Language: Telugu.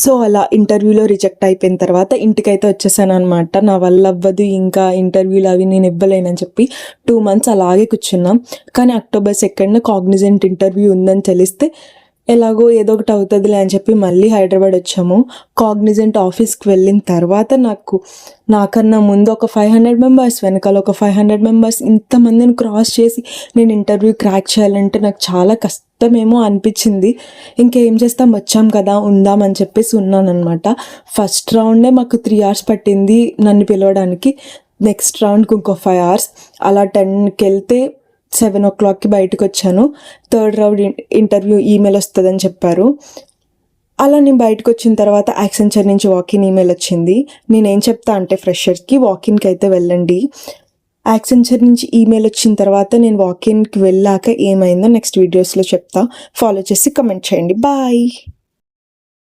సో అలా ఇంటర్వ్యూలో రిజెక్ట్ అయిపోయిన తర్వాత ఇంటికైతే వచ్చేసాను అనమాట. నా వల్ల అవ్వదు ఇంకా ఇంటర్వ్యూలు అవి నేను ఇవ్వలేనని చెప్పి 2 months అలాగే కూర్చున్నాం. కానీ October 2nd కాగ్నిజెంట్ ఇంటర్వ్యూ ఉందని తెలిస్తే ఎలాగో ఏదో ఒకటి అవుతుందిలే అని చెప్పి మళ్ళీ హైదరాబాద్ వచ్చాము. కాగ్నిజెంట్ ఆఫీస్కి వెళ్ళిన తర్వాత నాకన్నా ముందు ఒక 500 మెంబర్స్, వెనకాల ఒక 500 మెంబర్స్, ఇంతమందిని క్రాస్ చేసి నేను ఇంటర్వ్యూ క్రాక్ చేయాలంటే నాకు చాలా కష్టమేమో అనిపించింది. ఇంకేం చేస్తాం, వచ్చాం కదా ఉందామని చెప్పేసి ఉన్నానమాట. ఫస్ట్ రౌండే మాకు 3 hours పట్టింది నన్ను పిలవడానికి. నెక్స్ట్ రౌండ్కి ఇంకో 5 hours. అలా 10కి వెళ్తే 7 o'clockకి బయటకు వచ్చాను. 3rd రౌండ్ ఇంటర్వ్యూ ఈమెయిల్ వస్తుందని చెప్పారు. అలా నేను బయటకు వచ్చిన తర్వాత యాక్సెంచర్ నుంచి వాకిన్ ఈమెయిల్ వచ్చింది. నేనేం చెప్తా అంటే ఫ్రెషర్స్కి వాకిన్కి అయితే వెళ్ళండి. యాక్సెంచర్ నుంచి ఈమెయిల్ వచ్చిన తర్వాత నేను వాకిన్కి వెళ్ళాక ఏమైందో నెక్స్ట్ వీడియోస్లో చెప్తా. ఫాలో చేసి కమెంట్ చేయండి. బాయ్.